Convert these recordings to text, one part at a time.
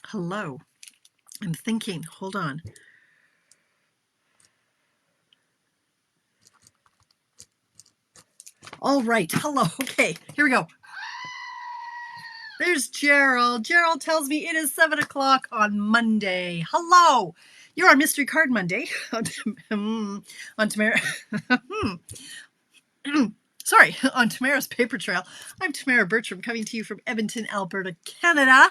Hello. I'm thinking. Hold on. All right. Hello. Okay. Here we go. There's Gerald. Gerald tells me it is 7 o'clock on Monday. Hello. You're on Mystery Card Monday on Tamara. Sorry, on Tamara's Paper Trail. I'm Tamara Bertram coming to you from Edmonton, Alberta, Canada.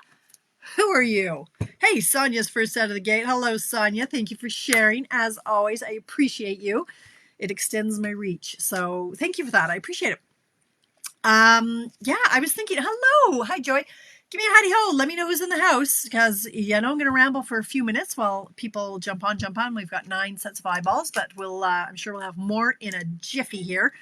Who are you? Hey, Sonia's first out of the gate. Hello, Sonia. Thank you for sharing. As always, I appreciate you. It extends my reach. So thank you for that. I appreciate it. Yeah, I was thinking, hello. Hi, Joy. Give me a howdy ho. Let me know who's in the house because, I'm going to ramble for a few minutes while people jump on. We've got 9 sets of eyeballs, but I'm sure we'll have more in a jiffy here.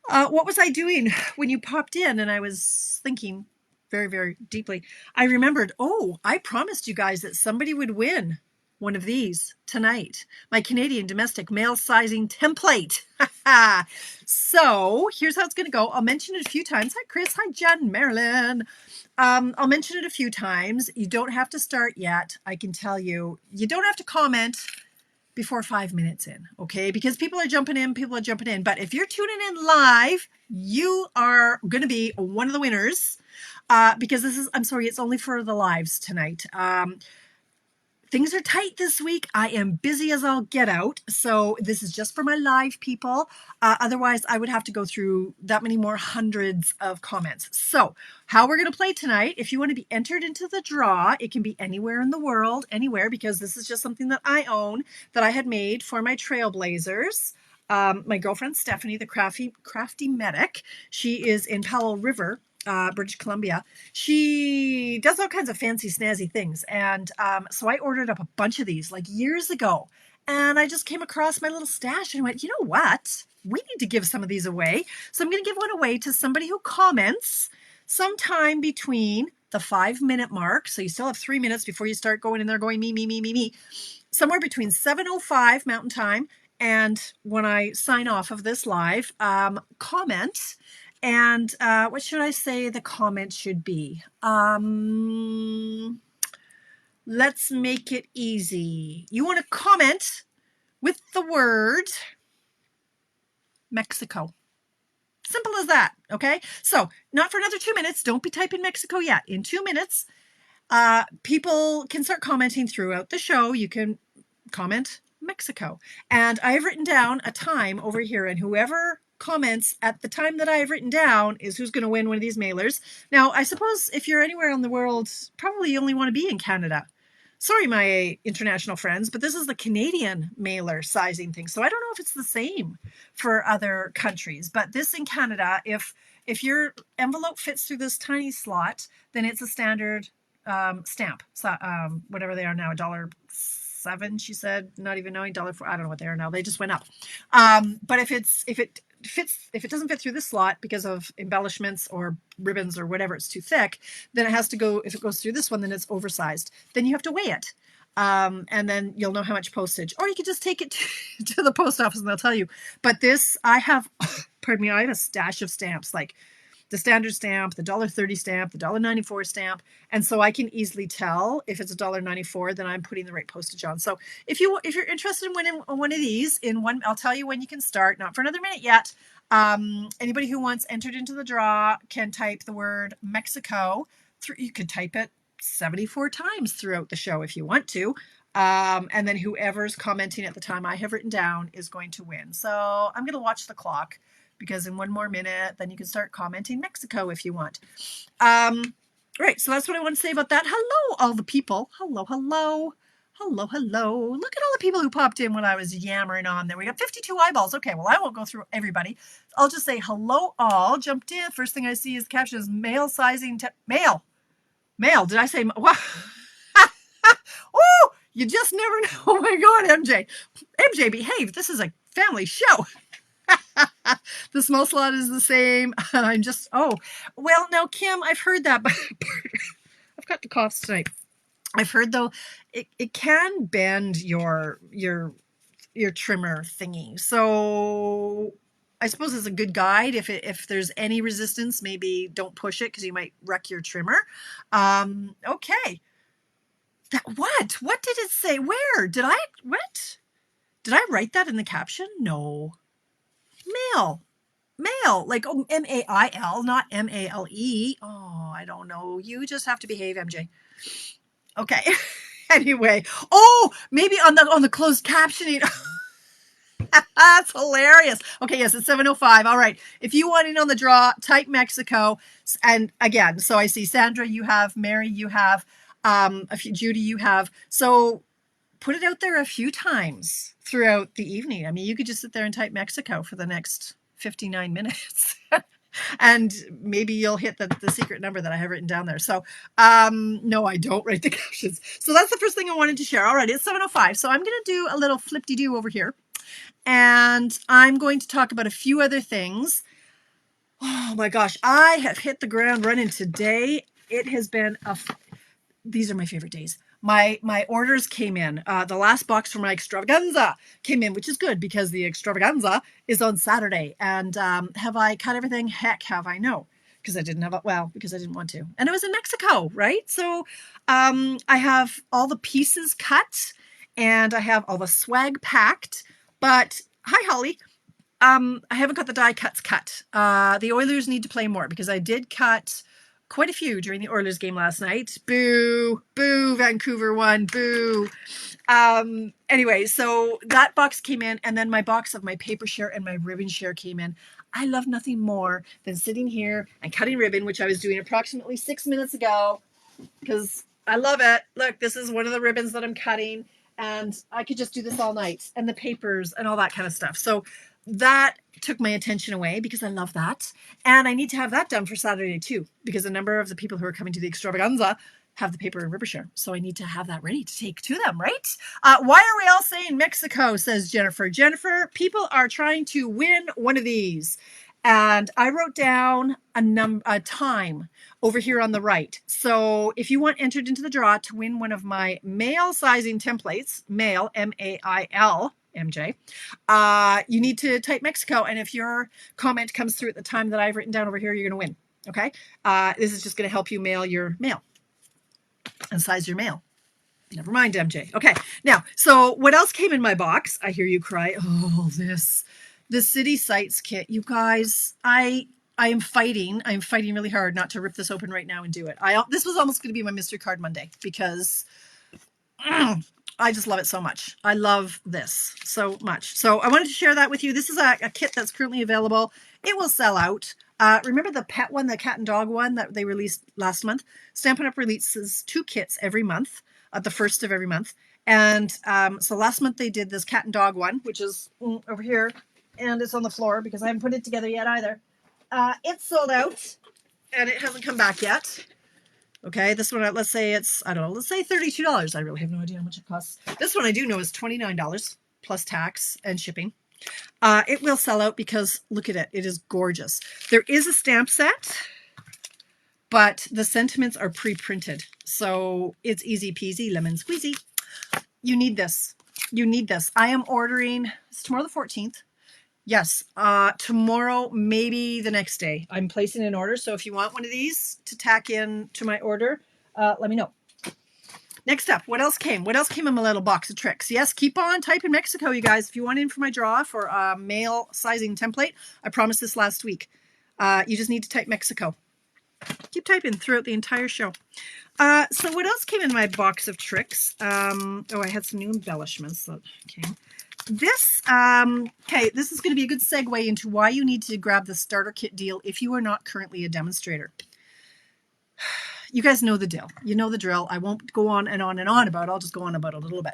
What was I doing when you popped in? And I was thinking very, very deeply. I remembered, I promised you guys that somebody would win one of these tonight. My Canadian domestic mail sizing template. So here's how it's going to go. I'll mention it a few times. Hi, Chris. Hi, Jen, Marilyn. I'll mention it a few times. You don't have to start yet. I can tell you, you don't have to comment before 5 minutes in, okay? Because people are jumping in. But if you're tuning in live, you are going to be one of the winners because I'm sorry, it's only for the lives tonight. Things are tight this week. I am busy as I'll get out. So this is just for my live people. Otherwise, I would have to go through that many more hundreds of comments. So how we're going to play tonight, if you want to be entered into the draw, it can be anywhere in the world, anywhere, because this is just something that I own, that I had made for my Trailblazers. My girlfriend, Stephanie, the crafty medic, she is in Powell River, British Columbia. She does all kinds of fancy snazzy things. And so I ordered up a bunch of these like years ago. And I just came across my little stash and went, you know what? We need to give some of these away. So I'm going to give one away to somebody who comments sometime between the 5-minute mark. So you still have 3 minutes before you start going in there going me. Somewhere between 7:05 Mountain Time and when I sign off of this live, comment. And what should I say the comment should be? Let's make it easy. You want to comment with the word Mexico. Simple as that, okay? So not for another 2 minutes. Don't be typing Mexico yet. In 2 minutes, people can start commenting throughout the show. You can comment Mexico. And I've written down a time over here, and whoever comments at the time that I have written down is who's going to win one of these mailers. Now, I suppose if you're anywhere in the world, probably you only want to be in Canada. Sorry, my international friends, but this is the Canadian mailer sizing thing. So I don't know if it's the same for other countries, but this in Canada, if your envelope fits through this tiny slot, then it's a standard stamp. So, whatever they are now, $1.07, she said, not even knowing, $1.04. I don't know what they are now. They just went up. But if it doesn't fit through this slot because of embellishments or ribbons or whatever, it's too thick, then it has to go, if it goes through this one, then it's oversized. Then you have to weigh it. And then you'll know how much postage, or you could just take it to the post office and they'll tell you. But this, I have a stash of stamps, like the standard stamp, the $1.30 stamp, the $1.94 stamp. And so I can easily tell if it's $1.94, then I'm putting the right postage on. So if you're interested in winning one of these, I'll tell you when you can start, not for another minute yet. Anybody who wants entered into the draw can type the word Mexico. You could type it 74 times throughout the show if you want to. And then whoever's commenting at the time I have written down is going to win. So I'm going to watch the clock, because in 1 more minute, then you can start commenting Mexico if you want. Right, so that's what I want to say about that. Hello, all the people. Hello. Look at all the people who popped in when I was yammering on there. We got 52 eyeballs. Okay, well, I won't go through everybody. I'll just say hello all. Jumped in. First thing I see is the caption is mail sizing. Mail. Did I say? Wow. Oh, you just never know. Oh, my God, MJ. MJ, behave. This is a family show. The small slot is the same. I'm just, well, now, Kim, I've heard that, but I've got the coughs tonight. I've heard, though, it can bend your trimmer thingy. So I suppose it's a good guide. If there's any resistance, maybe don't push it because you might wreck your trimmer. Okay. That what? What did it say? Where? Did I what? Did I write that in the caption? No. Mail. Mail. Like M-A-I-L, not M-A-L-E. Oh, I don't know. You just have to behave, MJ. Okay. Anyway. Oh, maybe on the closed captioning. That's hilarious. Okay, yes, it's 7:05. All right. If you want in on the draw, type Mexico. And again, so I see Sandra, you have, Mary, you have, a few, Judy, you have. So put it out there a few times throughout the evening. I mean, you could just sit there and type Mexico for the next 59 minutes. And maybe you'll hit the secret number that I have written down there. So no, I don't write the captions. So that's the first thing I wanted to share. All right, it's 7:05. So I'm going to do a little flip-de-doo over here. And I'm going to talk about a few other things. Oh my gosh, I have hit the ground running today. It has been these are my favorite days. My orders came in. The last box for my extravaganza came in, which is good because the extravaganza is on Saturday. And have I cut everything? Heck, have I? No, because I didn't have it. Well, because I didn't want to. And it was in Mexico, right? So I have all the pieces cut and I have all the swag packed. But hi, Holly. I haven't got the die cuts cut. The Oilers need to play more because I did cut quite a few during the Oilers game last night. Boo, boo, Vancouver won, boo. Anyway, so that box came in, and then my box of my paper share and my ribbon share came in. I love nothing more than sitting here and cutting ribbon, which I was doing approximately 6 minutes ago because I love it. Look, this is one of the ribbons that I'm cutting, and I could just do this all night, and the papers and all that kind of stuff. So that took my attention away because I love that. And I need to have that done for Saturday too, because a number of the people who are coming to the extravaganza have the paper and ribbon share. So I need to have that ready to take to them, right? Why are we all saying Mexico, says Jennifer. Jennifer, people are trying to win one of these. And I wrote down a time over here on the right. So if you want entered into the draw to win one of my mail sizing templates, mail, M-A-I-L, MJ, you need to type Mexico. And if your comment comes through at the time that I've written down over here, you're going to win. Okay. This is just going to help you mail your mail and size your mail. Never mind, MJ. Okay. Now, so what else came in my box? I hear you cry. Oh, the City Sites kit. You guys, I am fighting. I'm fighting really hard not to rip this open right now and do it. This was almost going to be my mystery card Monday because I just love it so much. I love this so much. So I wanted to share that with you. This is a kit that's currently available. It will sell out. Remember the pet one, the cat and dog one that they released last month? Stampin' Up! Releases 2 kits every month, at the first of every month. And so last month they did this cat and dog one, which is over here. And it's on the floor because I haven't put it together yet either. It's sold out and it hasn't come back yet. Okay, this one, let's say it's, I don't know, let's say $32. I really have no idea how much it costs. This one I do know is $29 plus tax and shipping. It will sell out because look at it. It is gorgeous. There is a stamp set, but the sentiments are pre-printed. So it's easy peasy, lemon squeezy. You need this. You need this. I am ordering, it's tomorrow the 14th. Yes, tomorrow, maybe the next day. I'm placing an order. So if you want one of these to tack in to my order, let me know. Next up, what else came? What else came in my little box of tricks? Yes, keep on typing Mexico, you guys. If you want in for my draw for a mail sizing template, I promised this last week. You just need to type Mexico. Keep typing throughout the entire show. So what else came in my box of tricks? Oh, I had some new embellishments that came. This, okay, this is going to be a good segue into why you need to grab the starter kit deal if you are not currently a demonstrator. You guys know the deal. You know the drill. I won't go on and on and on about it. I'll just go on about it a little bit.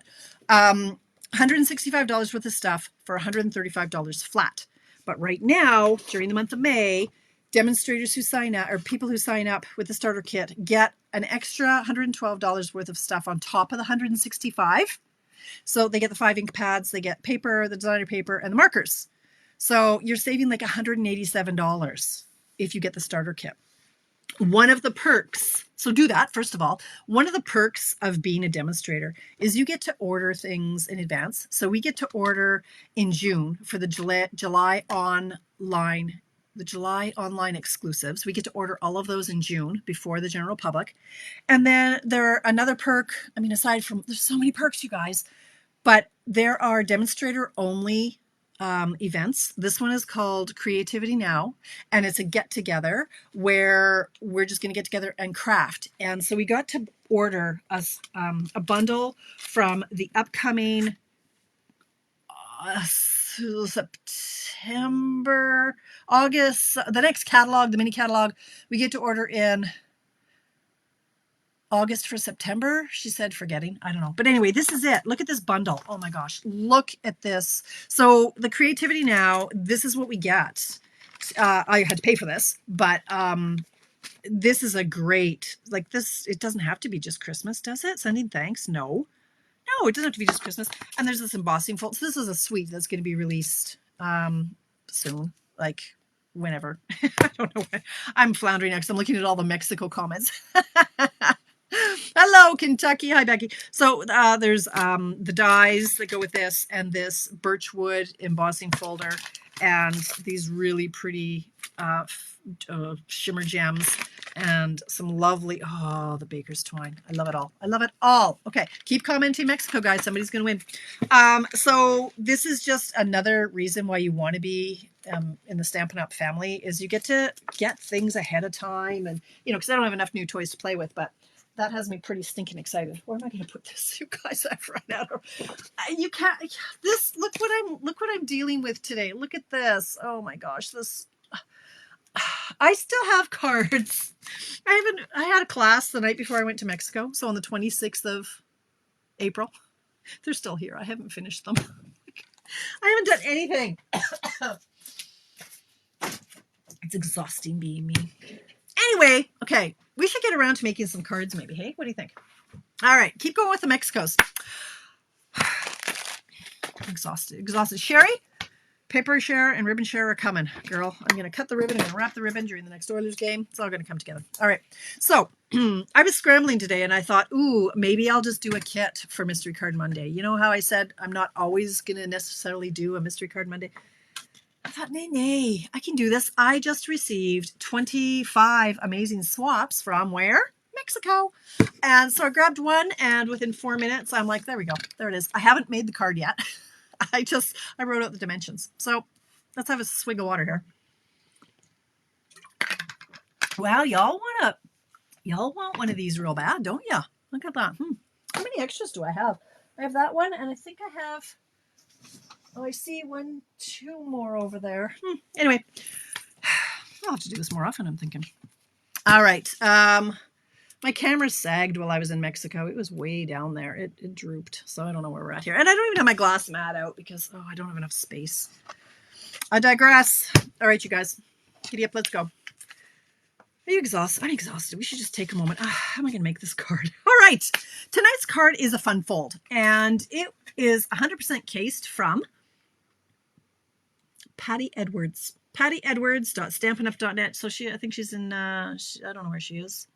$165 worth of stuff for $135 flat. But right now, during the month of May, demonstrators who sign up or people who sign up with the starter kit get an extra $112 worth of stuff on top of the $165. So they get the 5 ink pads, they get paper, the designer paper, and the markers. So you're saving like $187 if you get the starter kit. One of the perks, so do that first of all, one of the perks of being a demonstrator is you get to order things in advance. So we get to order in June for the July online the July online exclusives. We get to order all of those in June before the general public. And then there are another perk. I mean, aside from, there's so many perks, you guys, but there are demonstrator only events. This one is called Creativity Now, and it's a get together where we're just going to get together and craft. And so we got to order us a bundle from the upcoming September, August, the next catalog, the mini catalog. We get to order in August for September. She said forgetting. I don't know. But anyway, this is it. Look at this bundle. Oh my gosh. Look at this. So the Creativity Now, this is what we get. I had to pay for this, but this is a great, like this, it doesn't have to be just Christmas, does it? Sending thanks? No. No, it doesn't have to be just Christmas. And there's this embossing fold. So this is a suite that's going to be released soon, like whenever. I don't know when. I'm floundering now because I'm looking at all the Mexico comments. Hello, Kentucky. Hi, Becky. So there's the dies that go with this and this birchwood embossing folder and these really pretty shimmer gems and some lovely, oh, the baker's twine. I love it all. I love it all. Okay, keep commenting Mexico, guys. Somebody's going to win. So this is just another reason why you want to be in the Stampin' Up! Family is you get to get things ahead of time. And, you know, because I don't have enough new toys to play with, but that has me pretty stinking excited. Where am I going to put this? You guys, I've run out of. You can't. This. Look what I'm dealing with today. Look at this. Oh my gosh, this. I still have cards. I had a class the night before I went to Mexico, so on the 26th of April. They're still here. I haven't finished them. I haven't done anything. It's exhausting being me. Anyway, okay. We should get around to making some cards maybe, hey? What do you think? All right, keep going with the Mexicos. Exhausted. Sherry, paper share and ribbon share are coming, girl. I'm going to cut the ribbon. I'm going to wrap the ribbon during the next Oilers game. It's all going to come together. All right. So I was scrambling today and I thought, ooh, maybe I'll just do a kit for Mystery Card Monday. You know how I said I'm not always going to necessarily do a Mystery Card Monday? I thought, nay, I can do this. I just received 25 amazing swaps from where? Mexico. And so I grabbed one and within 4 minutes, I'm like, there we go. There it is. I haven't made the card yet. I wrote out the dimensions. So let's have a swig of water here. Wow, y'all want one of these real bad, don't you? Look at that. How many extras do I have? I have that one, and I think I have, oh, I see 1, 2 more over there. Anyway, I'll have to do this more often, I'm thinking. All right. My camera sagged while I was in Mexico. It was way down there. It drooped. So I don't know where we're at here. And I don't even have my glass mat out because, oh, I don't have enough space. I digress. All right, you guys. Giddy up. Let's go. Are you exhausted? I'm exhausted. We should just take a moment. How am I going to make this card? All right. Tonight's card is a fun fold. And it is 100% cased from Patty Edwards. PattyEdwards.stampinup.net. So I think she's in, I don't know where she is.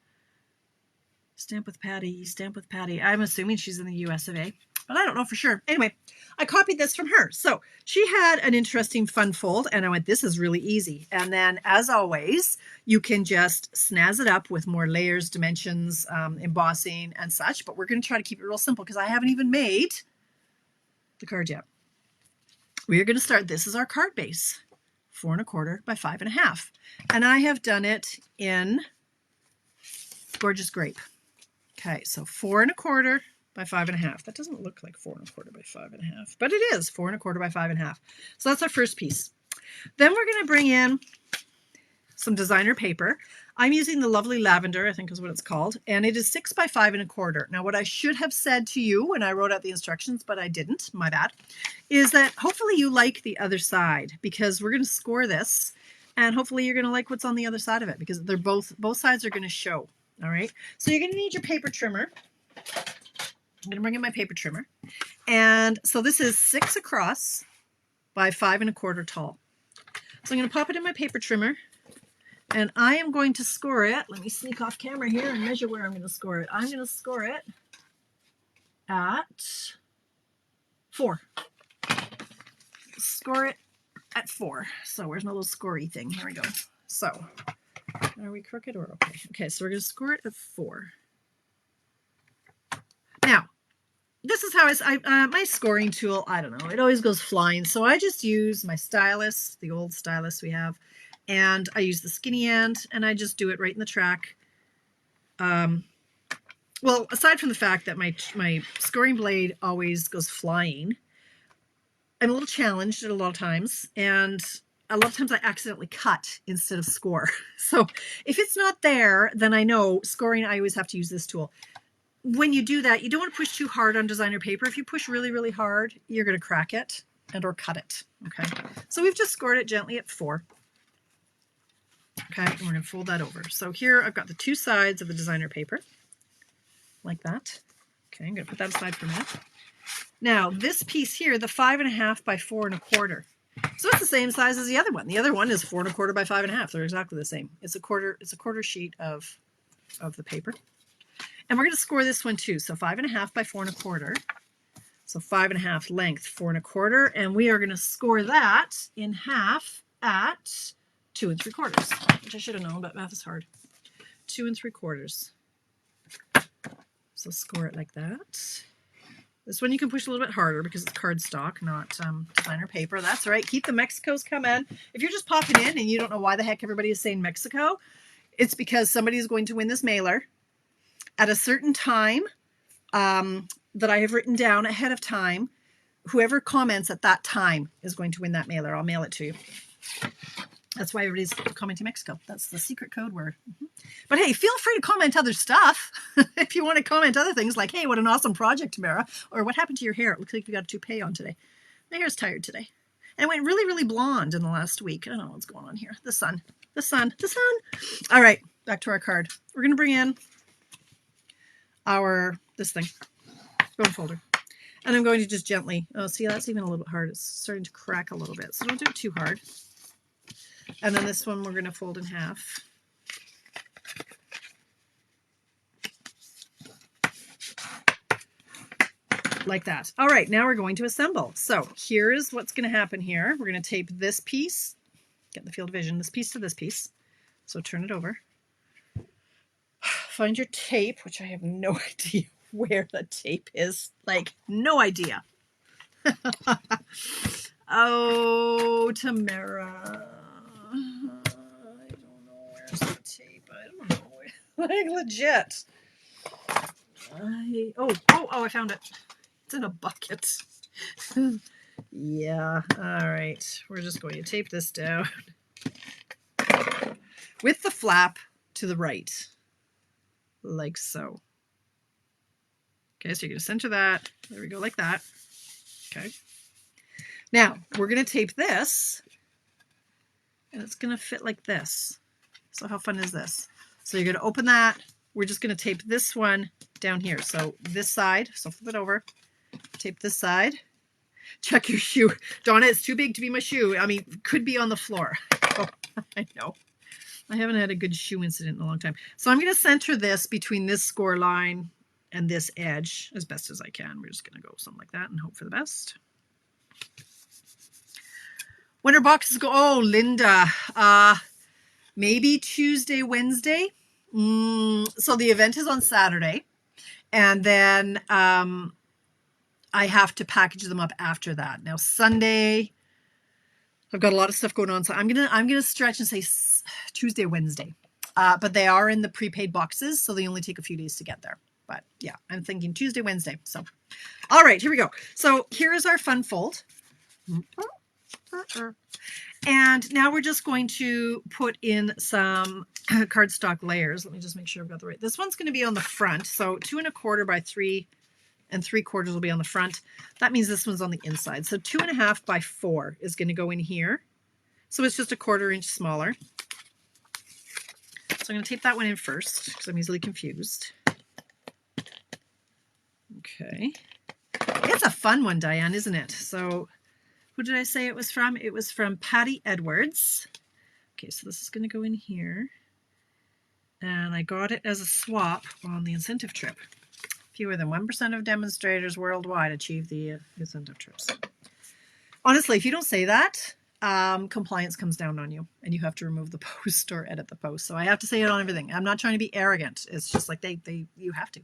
Stamp with Patty. I'm assuming she's in the US of A, but I don't know for sure. Anyway, I copied this from her. So she had an interesting fun fold, and I went, this is really easy. And then, as always, you can just snazz it up with more layers, dimensions, embossing, and such. But we're going to try to keep it real simple because I haven't even made the card yet. We are going to start. This is our card base, 4 1/4 by 5 1/2, and I have done it in Gorgeous Grape. Okay, so 4 1/4 by 5 1/2. That doesn't look like 4 1/4 by 5 1/2, but it is 4 1/4 by 5 1/2. So that's our first piece. Then we're going to bring in some designer paper. I'm using the lovely lavender, I think is what it's called, and it is 6 by 5 1/4. Now, what I should have said to you when I wrote out the instructions, but I didn't, my bad, is that hopefully you like the other side because we're going to score this, and hopefully you're going to like what's on the other side of it because they're both sides are going to show. All right, so you're going to need your paper trimmer. I'm going to bring in my paper trimmer. And so this is 6 across by 5 1/4 tall. So I'm going to pop it in my paper trimmer. And I am going to score it. Let me sneak off camera here and measure where I'm going to score it. I'm going to score it at 4. Score it at 4. So where's my little scory thing? Here we go. So are we crooked or okay? Okay, so we're going to score it at 4. Now, this is how my scoring tool, I don't know, it always goes flying. So I just use my stylus, the old stylus we have, and I use the skinny end, and I just do it right in the track. Well, aside from the fact that my scoring blade always goes flying, I'm a little challenged at a lot of times, and a lot of times I accidentally cut instead of score. So if it's not there, then I know scoring, I always have to use this tool. When you do that, you don't want to push too hard on designer paper. If you push really, really hard, you're going to crack it and or cut it. Okay, so we've just scored it gently at 4. Okay, and we're going to fold that over. So here I've got the 2 sides of the designer paper, like that. Okay, I'm going to put that aside for a minute. Now this piece here, the 5.5 by 4 1/4. So it's the same size as the other one. The other one is 4 1/4 by 5.5. They're exactly the same. It's a quarter sheet of the paper. And we're going to score this one too. So 5.5 by 4 1/4. So 5.5 length, 4 1/4. And we are going to score that in half at 2 3/4, which I should have known, but math is hard. 2 3/4. So score it like that. This one you can push a little bit harder because it's cardstock, not designer paper. That's right. Keep the Mexicos coming. If you're just popping in and you don't know why the heck everybody is saying Mexico, it's because somebody is going to win this mailer at a certain time that I have written down ahead of time. Whoever comments at that time is going to win that mailer. I'll mail it to you. That's why everybody's commenting Mexico. That's the secret code word. But hey, feel free to comment other stuff. If you want to comment other things like, hey, what an awesome project, Tamara. Or what happened to your hair? It looks like you got a toupee on today. My hair's tired today. And it went really, really blonde in the last week. I don't know what's going on here. The sun. All right, back to our card. We're going to bring in this thing, bone folder. And I'm going to just gently, oh, see, that's even a little bit hard. It's starting to crack a little bit. So don't do it too hard. And then this one we're going to fold in half. Like that. All right, now we're going to assemble. So here's what's going to happen here. We're going to tape this piece, get the field of vision, this piece to this piece. So turn it over. Find your tape, which I have no idea where the tape is. Like, no idea. Oh, Tamara. I don't know where's the tape. I don't know where. Like, legit. I found it. It's in a bucket. Yeah. All right. We're just going to tape this down with the flap to the right, like so. Okay, so you're going to center that. There we go, like that. Okay. Now, we're going to tape this, and it's going to fit like this. So how fun is this? So you're going to open that. We're just going to tape this one down here. So this side, so flip it over. Tape this side. Check your shoe. Donna, it's too big to be my shoe. I mean, could be on the floor. Oh, I know. I haven't had a good shoe incident in a long time. So I'm going to center this between this score line and this edge as best as I can. We're just going to go something like that and hope for the best. When our boxes go, oh, Linda, maybe Tuesday, Wednesday. So the event is on Saturday, and then I have to package them up after that. Now Sunday, I've got a lot of stuff going on, so I'm gonna stretch and say Tuesday, Wednesday. But they are in the prepaid boxes, so they only take a few days to get there. But yeah, I'm thinking Tuesday, Wednesday. So, all right, here we go. So here is our fun fold. And now we're just going to put in some cardstock layers. Let me just make sure I've got the right. This one's going to be on the front. So 2 1/4 by 3 3/4 will be on the front. That means this one's on the inside. So 2 1/2 by 4 is going to go in here. So it's just a 1/4 inch smaller. So I'm going to tape that one in first because I'm easily confused. Okay. It's a fun one, Diane, isn't it? So who did I say it was from? It was from Patty Edwards. Okay, so this is going to go in here. And I got it as a swap on the incentive trip. Fewer than 1% of demonstrators worldwide achieve the incentive trips. Honestly, if you don't say that, compliance comes down on you and you have to remove the post or edit the post. So I have to say it on everything. I'm not trying to be arrogant. It's just like you have to.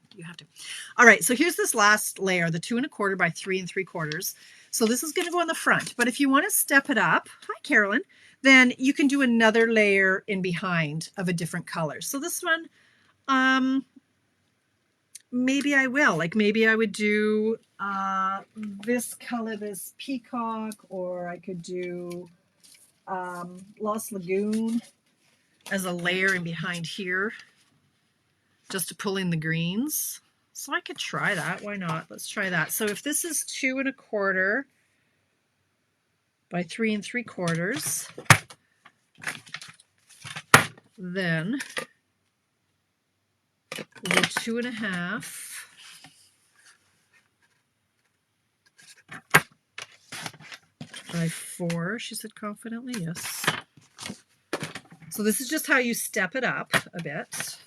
All right, so here's this last layer, the 2 1/4 by 3 3/4. So this is going to go on the front, but if you want to step it up, hi Carolyn, then you can do another layer in behind of a different color. So this one, maybe I will, like maybe I would do this color, this peacock, or I could do Lost Lagoon as a layer in behind here, just to pull in the greens. So I could try that. Why not? Let's try that. So if this is 2 1/4 by 3 3/4, then we'll do 2 1/2 by 4, she said confidently, yes. So this is just how you step it up a bit,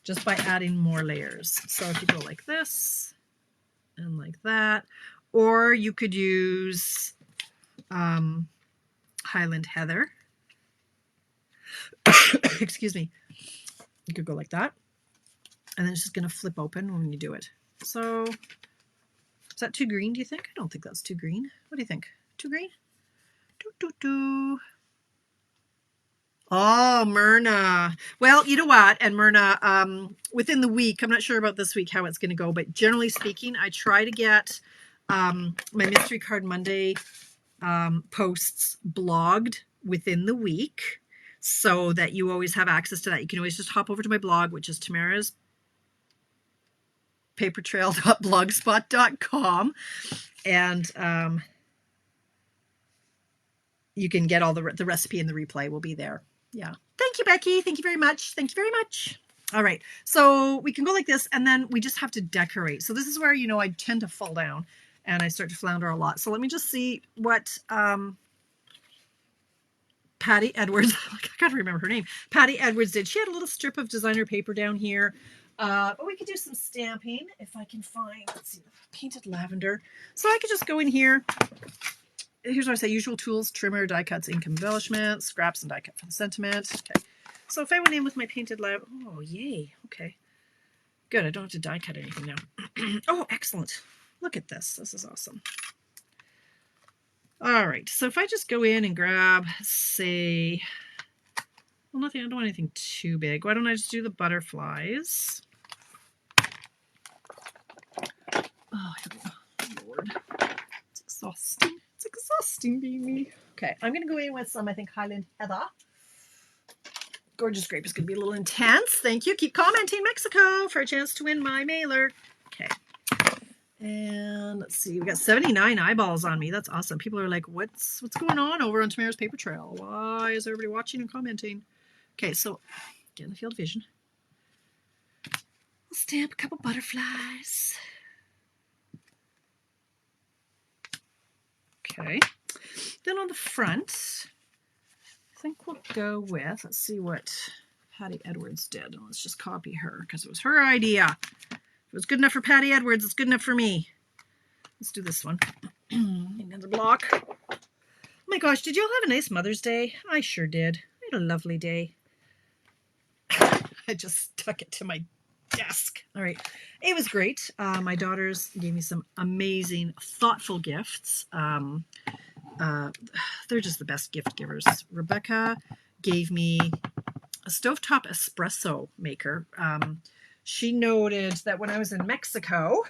just by adding more layers. So if you go like this and like that, or you could use Highland Heather. Excuse me. You could go like that, and then it's just going to flip open when you do it. So is that too green, do you think? I don't think that's too green. What do you think? Too green? Oh, Myrna. Well, you know what? And Myrna, within the week, I'm not sure about this week how it's going to go, but generally speaking, I try to get my Mystery Card Monday posts blogged within the week so that you always have access to that. You can always just hop over to my blog, which is Tamara's sPaperTrail.blogspot.com, and you can get all the recipe and the replay will be there. Yeah. Thank you, Becky. Thank you very much. Thank you very much. All right. So we can go like this, and then we just have to decorate. So this is where, you know, I tend to fall down and I start to flounder a lot. So let me just see what Patty Edwards, I gotta remember her name. Patty Edwards did. She had a little strip of designer paper down here. But we could do some stamping if I can find, let's see, painted lavender. So I could just go in here. Here's what I say: usual tools, trimmer, die cuts, ink embellishment, scraps, and die cut for the sentiment. Okay. So if I went in with my painted lavender, oh yay, okay, good. I don't have to die cut anything now. Oh, excellent! Look at this. This is awesome. All right. So if I just go in and grab, say, well, nothing. I don't want anything too big. Why don't I just do the butterflies? Oh, here we go. Lord, it's exhausting. It's exhausting being me. Okay, I'm going to go in with some, I think, Highland Heather. Gorgeous Grape is going to be a little intense. Thank you. Keep commenting, Mexico, for a chance to win my mailer. Okay. And let's see, we got 79 eyeballs on me. That's awesome. People are like, what's going on over on Tamara's Paper Trail? Why is everybody watching and commenting? Okay, so get in the field of vision. We'll stamp a couple butterflies. Okay. Then on the front, I think we'll go with, let's see what Patty Edwards did. Let's just copy her because it was her idea. If it was good enough for Patty Edwards, it's good enough for me. Let's do this one. Another block. Oh my gosh, did you all have a nice Mother's Day? I sure did. I had a lovely day. I just stuck it to my desk. All right. It was great. My daughters gave me some amazing, thoughtful gifts. They're just the best gift givers. Rebecca gave me a stovetop espresso maker. She noted that when I was in Mexico,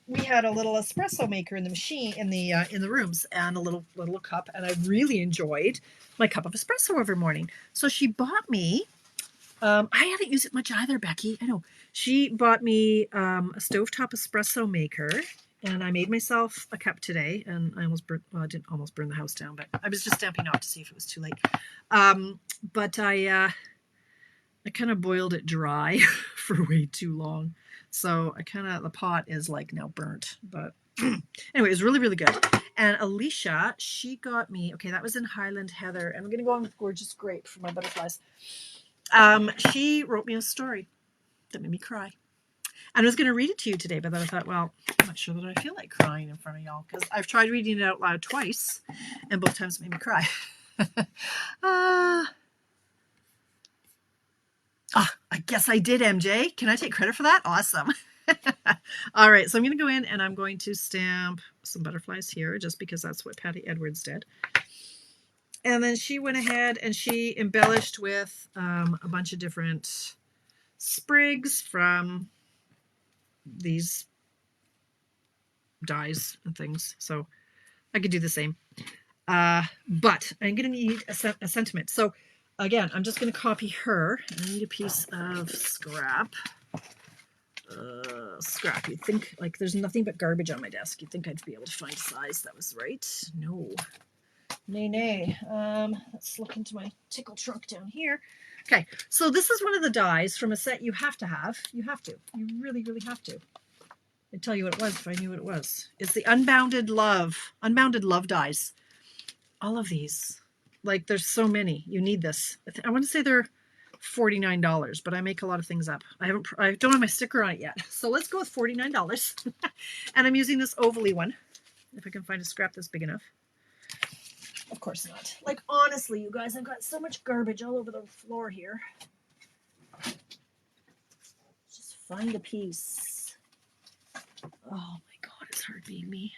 we had a little espresso maker in the machine in the rooms, and a little cup, and I really enjoyed my cup of espresso every morning. So she bought me. I haven't used it much either, Becky. I know. She bought me a stovetop espresso maker, and I made myself a cup today, and I almost burnt, well, I didn't almost burn the house down, but I was just stamping off to see if it was too late. But I kind of boiled it dry for way too long. So the pot is like now burnt, but anyway, it was really, really good. And Alicia, she got me, okay, that was in Highland Heather, and I'm going to go on with Gorgeous Grape for my butterflies. She wrote me a story that made me cry. And I was going to read it to you today, but then I thought, well, I'm not sure that I feel like crying in front of y'all because I've tried reading it out loud twice, and both times it made me cry. I guess I did, MJ. Can I take credit for that? Awesome. All right, so I'm going to go in and I'm going to stamp some butterflies here just because that's what Patty Edwards did. And then she went ahead and she embellished with a bunch of different sprigs from these dies and things. So I could do the same. But I'm going to need a sentiment. So again, I'm just going to copy her. I need a piece of scrap. Scrap. You'd think, like, there's nothing but garbage on my desk. You'd think I'd be able to find a size that was right. No. Nay. Let's look into my tickle trunk down here. Okay, so this is one of the dies from a set you have to have. You have to. You really, really have to. I'd tell you what it was if I knew what it was. It's the Unbounded Love dies. All of these. Like, there's so many. You need this. I want to say they're $49, but I make a lot of things up. I don't have my sticker on it yet. So let's go with $49. And I'm using this ovally one. If I can find a scrap that's big enough. Of course not. Like, honestly, you guys, I've got so much garbage all over the floor here. Just find a piece. Oh my God, it's hard being me.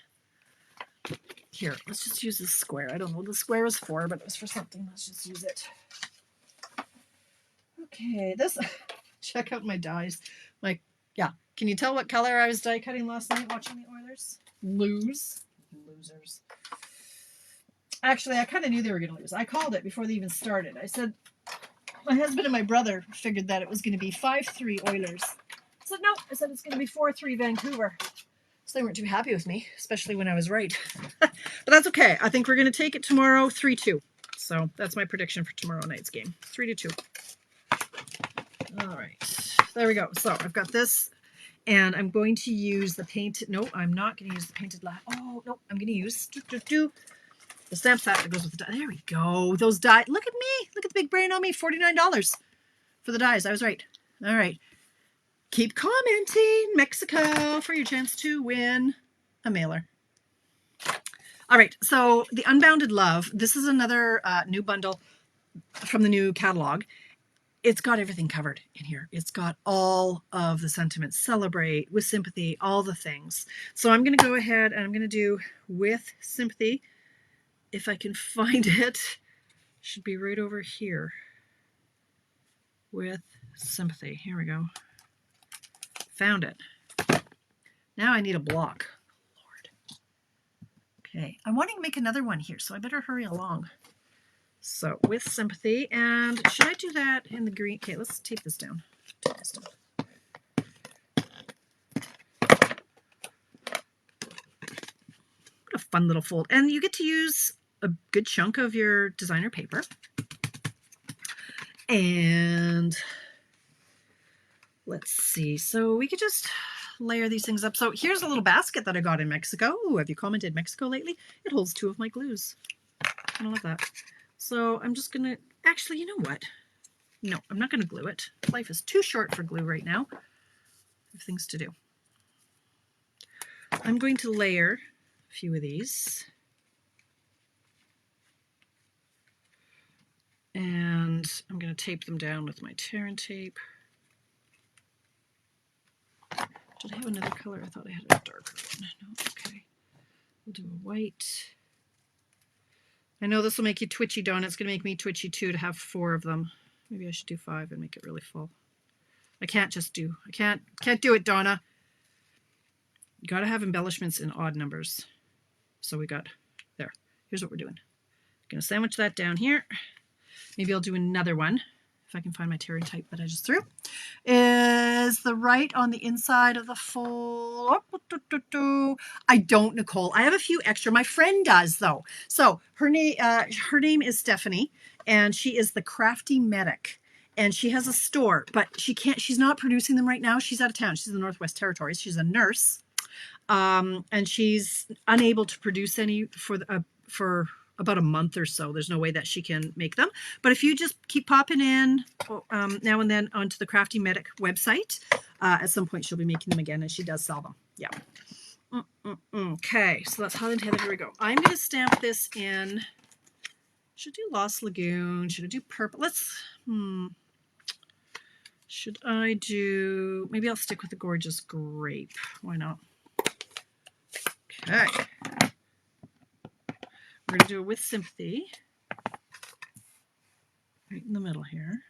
Here, let's just use this square. I don't know what the square is for, but it was for something. Let's just use it. Okay, this, check out my dies. Like, yeah. Can you tell what color I was die cutting last night watching the Oilers? Losers. Actually, I kind of knew they were going to lose. I called it before they even started. I said, my husband and my brother figured that it was going to be 5-3 Oilers. I said, no. I said, it's going to be 4-3 Vancouver. So they weren't too happy with me, especially when I was right. But that's okay. I think we're going to take it tomorrow 3-2. So that's my prediction for tomorrow night's game. 3-2. All right. There we go. So I've got this. And I'm going to use the painted... No, I'm not going to use the painted... Oh, no. I'm going to use... the stamp set that goes with the die. There we go. Those dies. Look at me. Look at the big brain on me. $49 for the dies. I was right. All right. Keep commenting, Mexico, for your chance to win a mailer. All right. So the Unbounded Love. This is another new bundle from the new catalog. It's got everything covered in here. It's got all of the sentiments. Celebrate, with sympathy, all the things. So I'm going to go ahead and I'm going to do with sympathy. If I can find it, should be right over here. With sympathy. Here we go. Found it. Now I need a block. Lord. Okay, I'm wanting to make another one here, so I better hurry along. So with sympathy, and should I do that in the green? Okay, let's tape this down. Tape this down. What a fun little fold. And you get to use a good chunk of your designer paper. And let's see. So we could just layer these things up. So here's a little basket that I got in Mexico. Ooh, have you commented Mexico lately? It holds 2 of my glues. I love that. So I'm just going to, actually, you know what? No, I'm not going to glue it. Life is too short for glue right now. I have things to do. I'm going to layer a few of these. And I'm going to tape them down with my tear and tape. Did I have another color? I thought I had a darker one. No, okay. We'll do a white. I know this will make you twitchy, Donna. It's going to make me twitchy too to have 4 of them. Maybe I should do 5 and make it really full. I can't do it, Donna. You got to have embellishments in odd numbers. So we got, there. Here's what we're doing. I'm going to sandwich that down here. Maybe I'll do another one, if I can find my tear and tape that I just threw. Is the right on the inside of the fold? I don't, Nicole. I have a few extra. My friend does, though. So her name is Stephanie, and she is the Crafty Medic. And she has a store, but she's not producing them right now. She's out of town. She's in the Northwest Territories. She's a nurse. And she's unable to produce any for about a month or so. There's no way that she can make them. But if you just keep popping in now and then onto the Crafty Medic website, At some point she'll be making them again, and she does sell them. Yeah. Okay, so that's Highland Heather. Here we go. I'm going to stamp this in. Should I do Lost Lagoon? Should I do purple? Should I do, maybe I'll stick with the Gorgeous Grape. Why not? Okay. We're going to do it with Sympathy. Right in the middle here.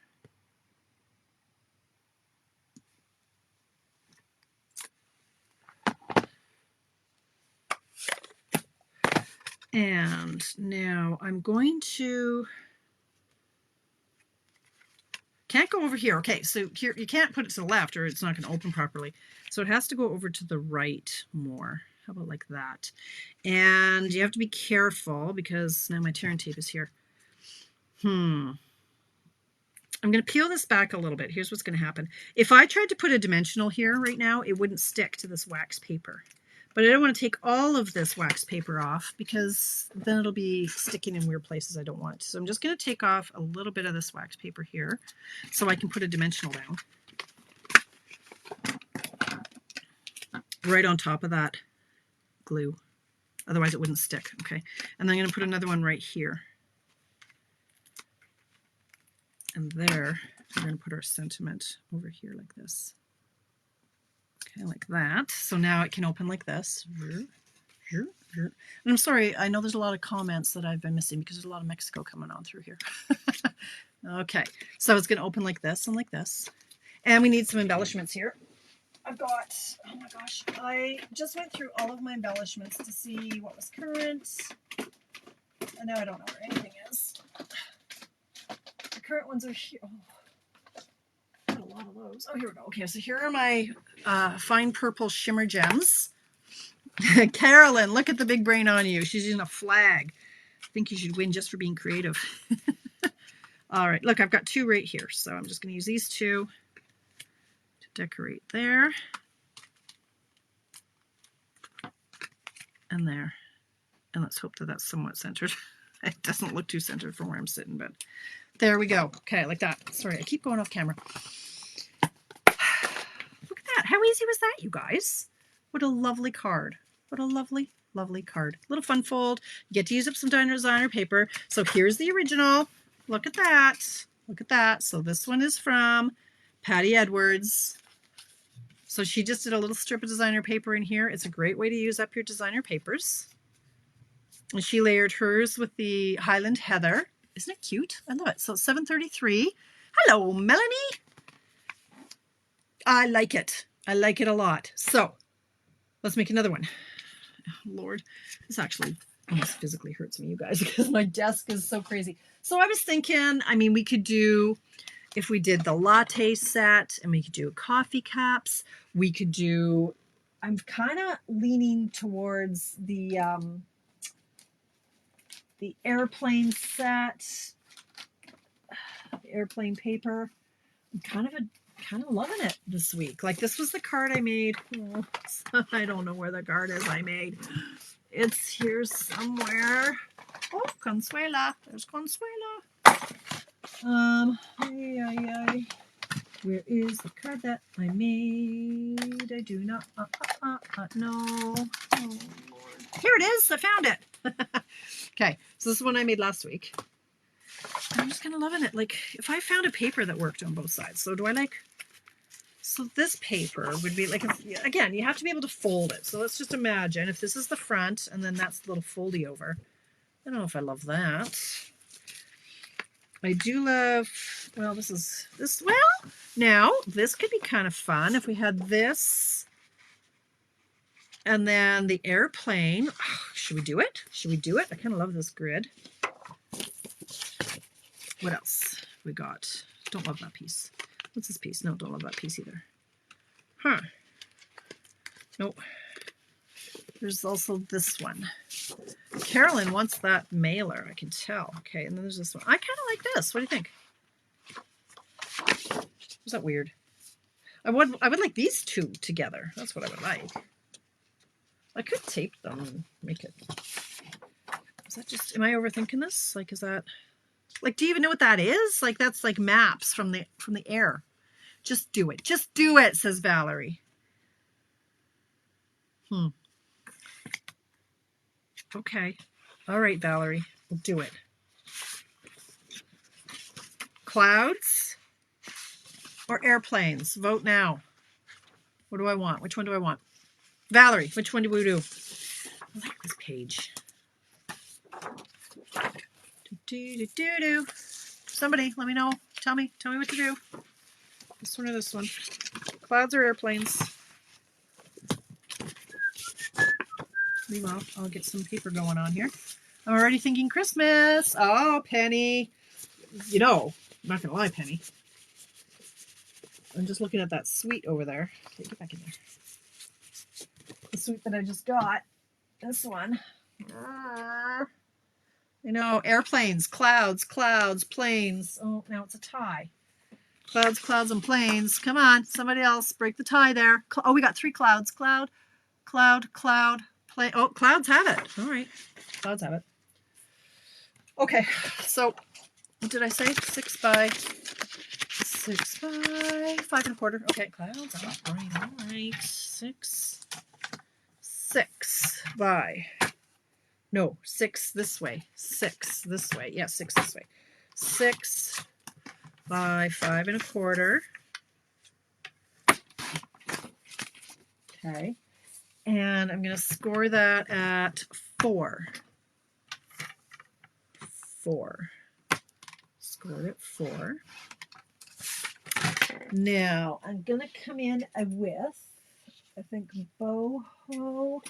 And now I'm going to, can't go over here. Okay, so here you can't put it to the left or it's not going to open properly. So it has to go over to the right more. How about like that? And you have to be careful because now my tearing tape is here. I'm going to peel this back a little bit. Here's what's going to happen. If I tried to put a dimensional here right now, it wouldn't stick to this wax paper. But I don't want to take all of this wax paper off because then it'll be sticking in weird places I don't want. So I'm just going to take off a little bit of this wax paper here so I can put a dimensional down. Right on top of that glue. Otherwise it wouldn't stick. Okay. And then I'm going to put another one right here. And there, we're going to put our sentiment over here like this. Okay, like that. So now it can open like this. And I'm sorry, I know there's a lot of comments that I've been missing because there's a lot of Mexico coming on through here. Okay, so it's going to open like this and like this. And we need some embellishments here. I've got, oh my gosh, I just went through all of my embellishments to see what was current. And now I don't know where anything is. The current ones are here. Oh. A lot of those. Oh, here we go. Okay, so here are my fine purple shimmer gems. Carolyn, look at the big brain on you. She's using a flag. I think you should win just for being creative. All right, look, I've got two right here. So I'm just going to use these two to decorate there. And there. And let's hope that that's somewhat centered. It doesn't look too centered from where I'm sitting, but there we go. Okay, like that. Sorry, I keep going off camera. Look at that. How easy was that, you guys? What a lovely card. What a lovely, lovely card. Little fun fold. You get to use up some designer paper. So here's the original. Look at that. Look at that. So this one is from Patty Edwards. So she just did a little strip of designer paper in here. It's a great way to use up your designer papers. And she layered hers with the Highland Heather. Isn't it cute? I love it. So it's 7:33. Hello, Melanie. I like it. I like it a lot. So let's make another one. Oh, Lord, this actually almost physically hurts me, you guys, because my desk is so crazy. So I was thinking, I mean, we could do, if we did the latte set and we could do coffee cups, we could do, I'm kind of leaning towards the airplane set, the airplane paper. I'm kind of loving it this week. Like this was the card I made. Oh, I don't know where the card is I made. It's here somewhere. Oh, Consuela. There's Consuela. Where is the card that I made? I do not know. Oh, Lord. Here it is. I found it. Okay, so this is one I made last week. I'm just kind of loving it. Like, if I found a paper that worked on both sides. So do I like... So this paper would be like... Again, you have to be able to fold it. So let's just imagine if this is the front and then that's the little foldy over. I don't know if I love that. I do love... Well, this... Well, now, this could be kind of fun if we had this... And then the airplane. Oh, should we do it? Should we do it? I kind of love this grid. What else we got? Don't love that piece. What's this piece? No, don't love that piece either. Huh. Nope. There's also this one. Carolyn wants that mailer, I can tell. Okay, and then there's this one. I kind of like this. What do you think? Was that weird? I would like these two together. That's what I would like. I could tape them and make it. Is that just, am I overthinking this? Like, is that, like, do you even know what that is? Like, that's like maps from the air. Just do it. Just do it, says Valerie. Okay. All right, Valerie. We'll do it. Clouds or airplanes? Vote now. What do I want? Which one do I want? Valerie, which one do we do? I like this page. Somebody, let me know. Tell me what to do. This one or this one? Clouds or airplanes? Meanwhile, I'll get some paper going on here. I'm already thinking Christmas. Oh, Penny. You know, I'm not going to lie, Penny. I'm just looking at that sweet over there. Okay, get back in there. The sweet that I just got. This one. You know, airplanes, clouds, planes. Oh, now it's a tie. Clouds, and planes. Come on, somebody else. Break the tie there. Oh, we got 3 clouds. Cloud, plane. Oh, clouds have it. All right. Clouds have it. Okay, so what did I say? 6 by 5 1/4. Okay, clouds. All right. 6 by. No, 6 this way. 6 this way. Yeah, 6 this way. 6 by 5 1/4. Okay. And I'm going to score that at 4. 4. Scored at 4. Now, I'm going to come in with, I think, Boho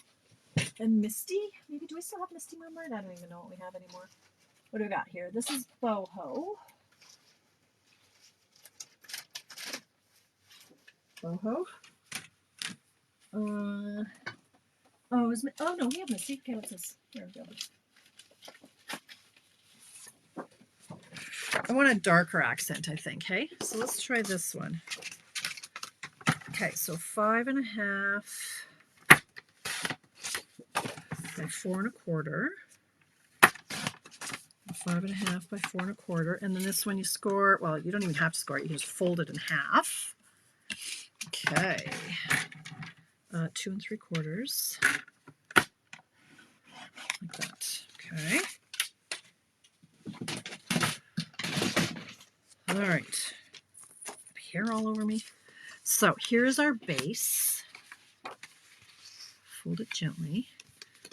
and Misty. Maybe, do we still have Misty Marmite? I don't even know what we have anymore. What do we got here? This is Boho. Boho. Oh, no, we have Misty. Okay, what's this? Here we go. I want a darker accent, I think. Hey, so let's try this one. Okay, so 5 1/2 by 4 1/4. 5 1/2 by 4 1/4, and then this one you score. Well, you don't even have to score it. You can just fold it in half. Okay. 2 3/4. Like that. Okay. All right. Hair all over me. So here's our base. Fold it gently.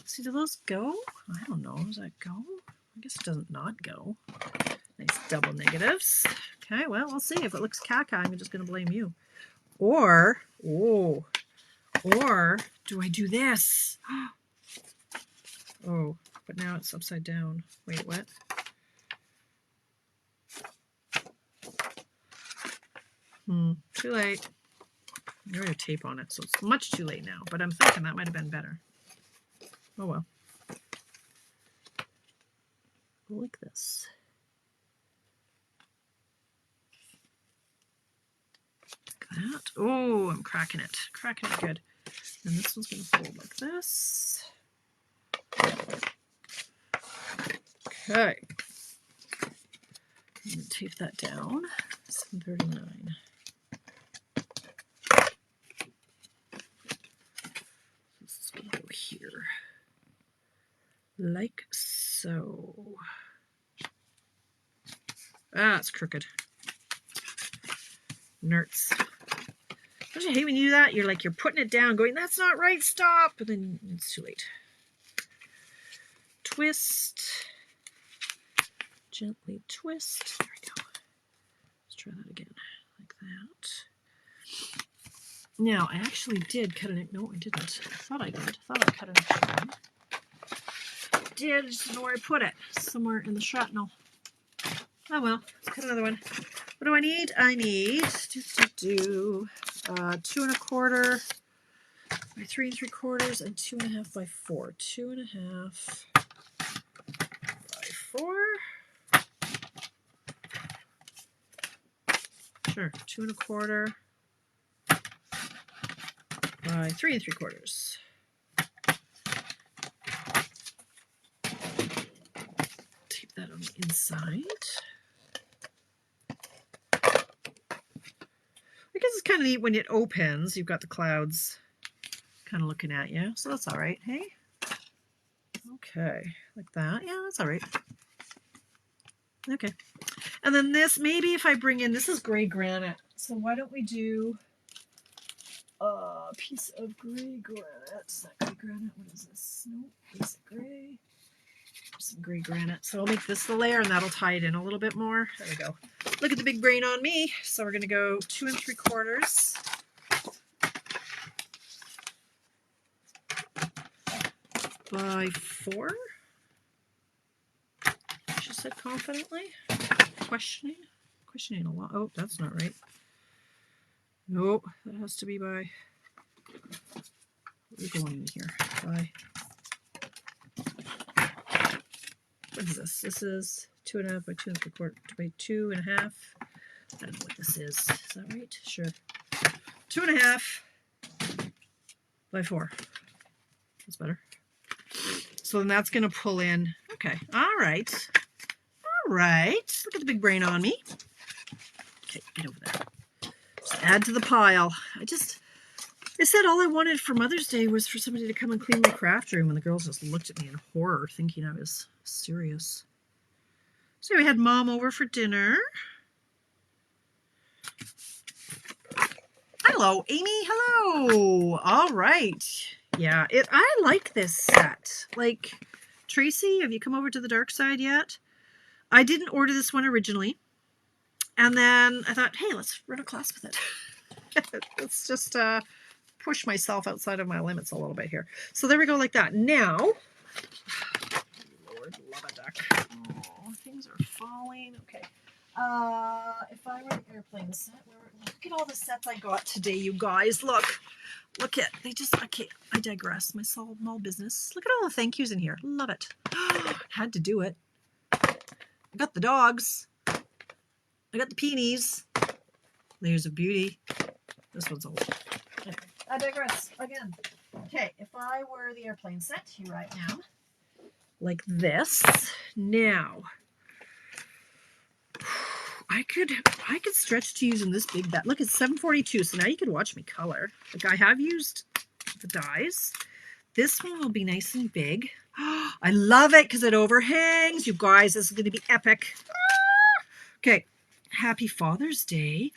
See, do those go? I don't know. Does that go? I guess it doesn't not go. Nice double negatives. Okay, well, we'll see. If it looks caca, I'm just going to blame you. Or do I do this? Oh, but now it's upside down. Wait, what? Too late. I already have tape on it, so it's much too late now. But I'm thinking that might have been better. Oh well. Go like this. Like that. Oh, I'm cracking it. Cracking it good. And this one's going to fold like this. Okay. I'm going to tape that down. 739. This is going to go here. Like so. Ah, it's crooked. Nerds. Don't you hate when you do that? You're putting it down, going, that's not right, stop. But then it's too late. Twist. Gently twist. There we go. Let's try that again. Like that. Now, I actually did cut it. No, I didn't. I thought I did. I thought I cut it in. I did. I just don't know where I put it. Somewhere in the shrapnel. Oh well. Let's cut another one. What do I need? I need 2 1/4 by 3 3/4 and 2 1/2 by 4. 2 1/2 by 4. Sure, 2 1/4 by 3 3/4. Tape that on the inside. I this is kind of neat when it opens. You've got the clouds kind of looking at you. So that's all right, hey? Okay, like that. Yeah, that's all right. Okay. And then this, maybe if I bring in, this is gray granite. So why don't we do a piece of gray granite? Is that gray granite? What is this? Nope, piece of gray. Some gray granite. So I'll make this the layer and that'll tie it in a little bit more. There we go. Look at the big brain on me. So we're going to go 2 3/4 by 4. She said confidently. Questioning a lot. Oh, that's not right. Nope, that has to be by. What are we going in here? By. What is this? This is 2.5 by 2 3/4 by 2.5. I don't know what this is. Is that right? Sure. 2.5 by 4. That's better. So then that's going to pull in. Okay. All right. All right. Look at the big brain on me. Okay, get over there. Just add to the pile. I said all I wanted for Mother's Day was for somebody to come and clean my craft room, and the girls just looked at me in horror, thinking I was serious. So we had Mom over for dinner. Hello, Amy. Hello. All right. Yeah, I like this set. Like, Tracy, have you come over to the dark side yet? I didn't order this one originally. And then I thought, hey, let's run a class with it. Let's just push myself outside of my limits a little bit here. So there we go, like that. Now, Lord, love a duck. Oh, things are falling. Okay. If I were the airplane set, look at all the sets I got today, you guys. Look at, okay, I digress. My small business. Look at all the thank yous in here. Love it. Had to do it. I got the dogs. I got the peonies. Layers of beauty. This one's old. Okay, I digress again. Okay, if I were the airplane set, here I am. Like this. Now, I could stretch to using this big bat. Look, it's 742, so now you can watch me color. Like, I have used the dies. This one will be nice and big. I love it because it overhangs. You guys, this is going to be epic. Okay, happy Father's Day.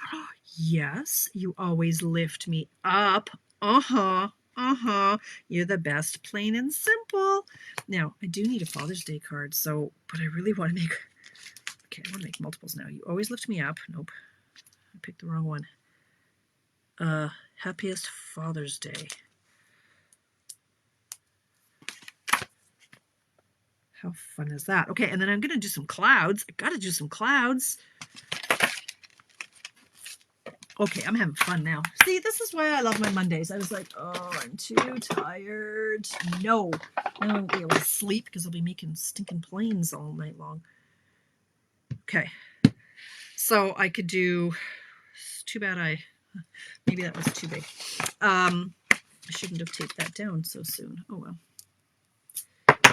Yes, you always lift me up. You're the best, plain and simple. Now, I do need a Father's Day card, but I really want to make... Okay, I want to make multiples now. You always lift me up. Nope. I picked the wrong one. Happiest Father's Day. How fun is that? Okay, and then I'm going to do some clouds. I got to do some clouds. Okay, I'm having fun now. See, this is why I love my Mondays. I was like, oh, I'm too tired. No, I won't be able to sleep because I'll be making stinking planes all night long. Okay, so I could do, it's too bad maybe that was too big. I shouldn't have taped that down so soon. Oh well.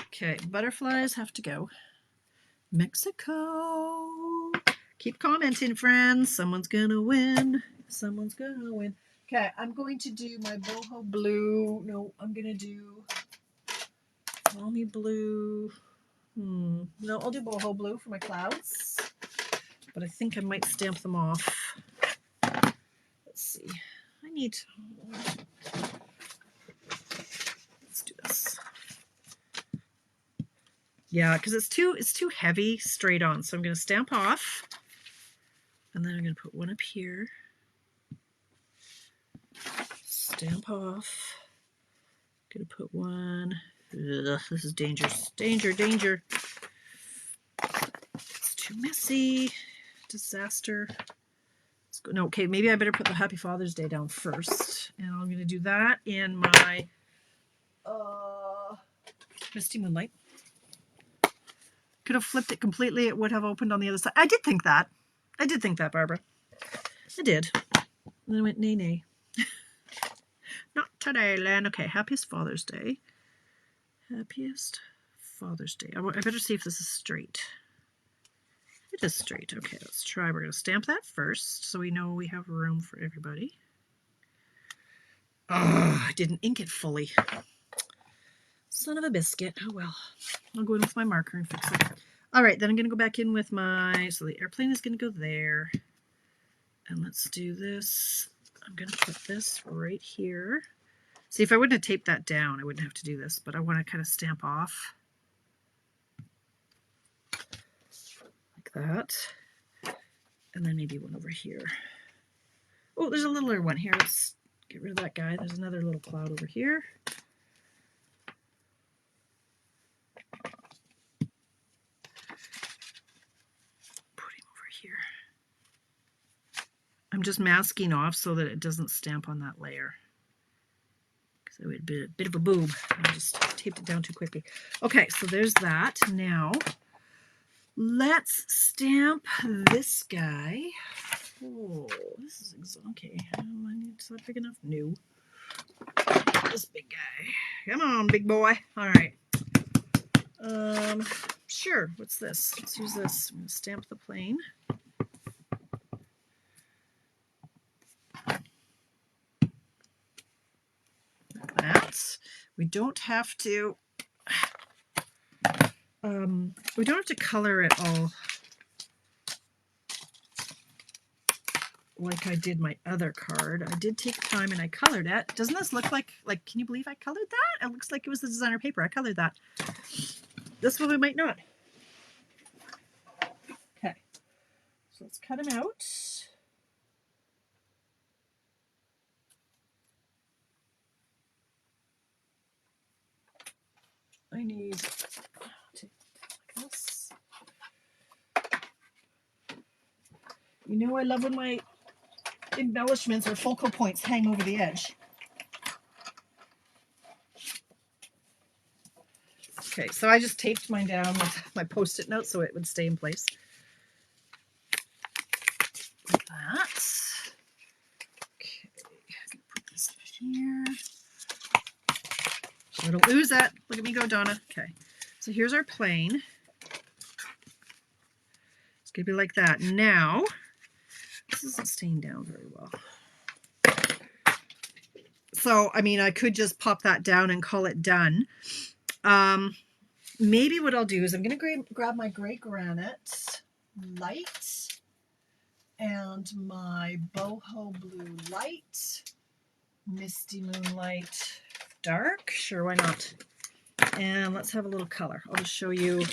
Okay, butterflies have to go. Mexico. Keep commenting, friends. Someone's gonna win. Someone's gonna win. Okay, I'm going to do my boho blue. No, I'm gonna do balmy blue. No, I'll do boho blue for my clouds. But I think I might stamp them off. Let's see. Let's do this. Yeah, because it's too heavy straight on. So I'm going to stamp off. And then I'm going to put one up here. Stamp off. Going to put one. Ugh, this is dangerous. Danger. It's too messy. Disaster. Let's go. No, okay, maybe I better put the Happy Father's Day down first. And I'm going to do that in my Misty Moonlight. Could have flipped it completely. It would have opened on the other side. I did think that, Barbara. I did. And then I went, nay. Not today, Len. Okay, happiest Father's Day. Happiest Father's Day. I better see if this is straight. It is straight. Okay, let's try. We're going to stamp that first so we know we have room for everybody. Oh, I didn't ink it fully. Son of a biscuit. Oh well. I'll go in with my marker and fix it. All right, then I'm going to go back in with my, so the airplane is going to go there. And let's do this. I'm going to put this right here. See, if I wouldn't have taped that down, I wouldn't have to do this, but I want to kind of stamp off like that. And then maybe one over here. Oh, there's a littler one here. Let's get rid of that guy. There's another little cloud over here. Put him over here. I'm just masking off so that it doesn't stamp on that layer. Because it would be a bit of a boob. I just taped it down too quickly. Okay, so there's that. Now, let's stamp this guy. Oh, this is okay. It's not big enough. No. This big guy. Come on, big boy. All right. Sure. What's this? Let's use this. I'm going to stamp the plane. Like that. We don't have to. We don't have to color it all like I did my other card. I did take time and I colored it. Doesn't this look like, can you believe I colored that? It looks like it was the designer paper. I colored that. This one we might not. Okay, so let's cut him out. I need to like this. You know I love when my embellishments or focal points hang over the edge. Okay, so I just taped mine down with my Post-it note so it would stay in place. Like that. Okay, I'm gonna put this here. So I don't lose that. Look at me go, Donna. Okay, so here's our plane. It's gonna be like that. Now, this isn't staying down very well. So, I mean, I could just pop that down and call it done. Maybe what I'll do is I'm going to grab my gray granite light and my boho blue light, misty moonlight dark. Sure, why not? And let's have a little color. I'll just show you.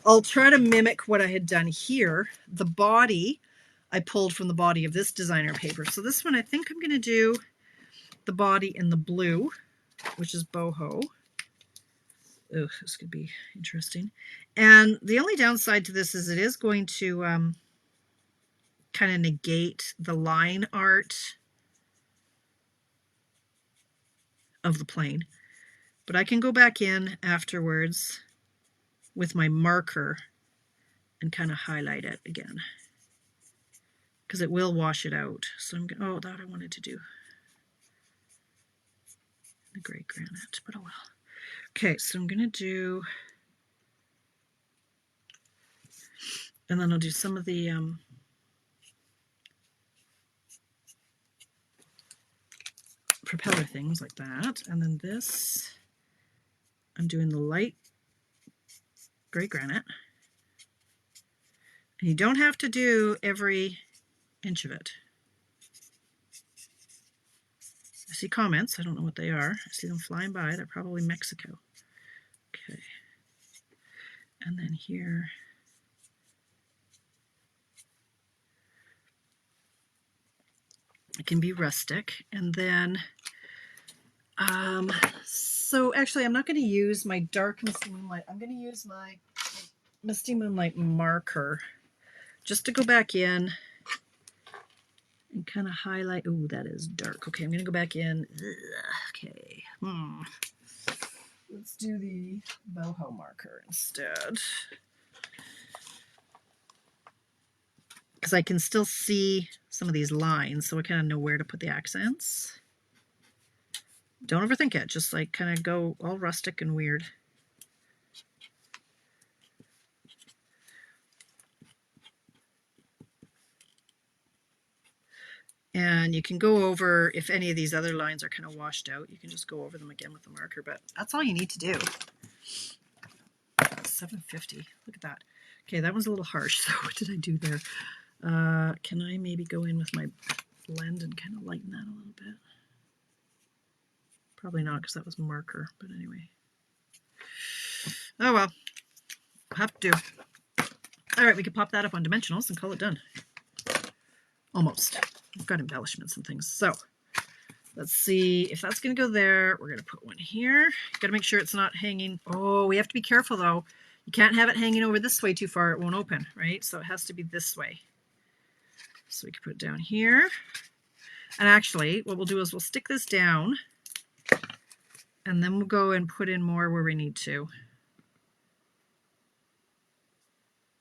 I'll try to mimic what I had done here. The body I pulled from the body of this designer paper. So this one I think I'm going to do the body in the blue, which is boho. Oh, this could be interesting. And the only downside to this is it is going to kind of negate the line art of the plane. But I can go back in afterwards with my marker and kind of highlight it again. Because it will wash it out. So I'm going, oh, that I wanted to do the gray granite, but oh well. Okay, so I'm going to do, and then I'll do some of the propeller things like that. And then this, I'm doing the light gray granite. And you don't have to do every inch of it. I see comments. I don't know what they are. I see them flying by. They're probably Mexico. Okay. And then here. It can be rustic. And then, so actually I'm not going to use my dark Misty Moonlight. I'm going to use my Misty Moonlight marker just to go back in and kind of highlight. Oh, that is dark. Okay, I'm going to go back in. Okay. Let's do the boho marker instead. Because I can still see some of these lines, so I kind of know where to put the accents. Don't overthink it. Just like kind of go all rustic and weird. And you can go over, if any of these other lines are kind of washed out, you can just go over them again with the marker, but that's all you need to do. $7.50. Look at that. Okay, that was a little harsh. So what did I do there? Can I maybe go in with my blend and kind of lighten that a little bit? Probably not, because that was marker, but anyway. Oh well, have to do. All right, we could pop that up on dimensionals and call it done. Almost. I've got embellishments and things. So let's see if that's going to go there. We're going to put one here. Got to make sure it's not hanging. Oh, we have to be careful though. You can't have it hanging over this way too far. It won't open, right? So it has to be this way. So we can put it down here. And actually, what we'll do is we'll stick this down and then we'll go and put in more where we need to.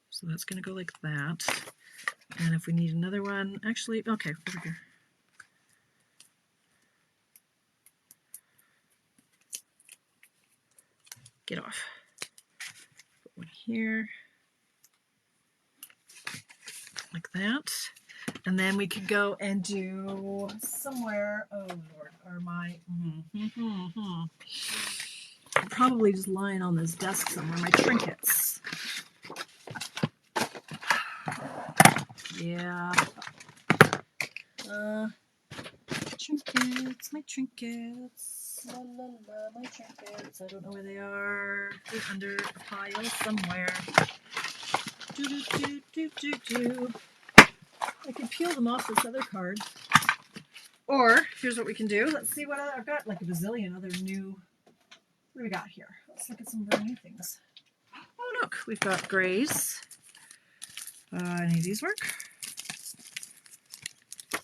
So that's going to go like that. And if we need another one, actually, okay, over here. Get off. Put one here. Like that. And then we could go and do somewhere, oh Lord, are my, I'm probably just lying on this desk somewhere, my trinkets. Yeah. Trinkets, my trinkets. La la la, my trinkets. I don't know where they are. They're under a pile somewhere. Do do do do do do. I can peel them off this other card. Or here's what we can do. Let's see what other, I've got like a bazillion other new. What do we got here? Let's look at some brand new things. Oh look, we've got grays. Any of these work?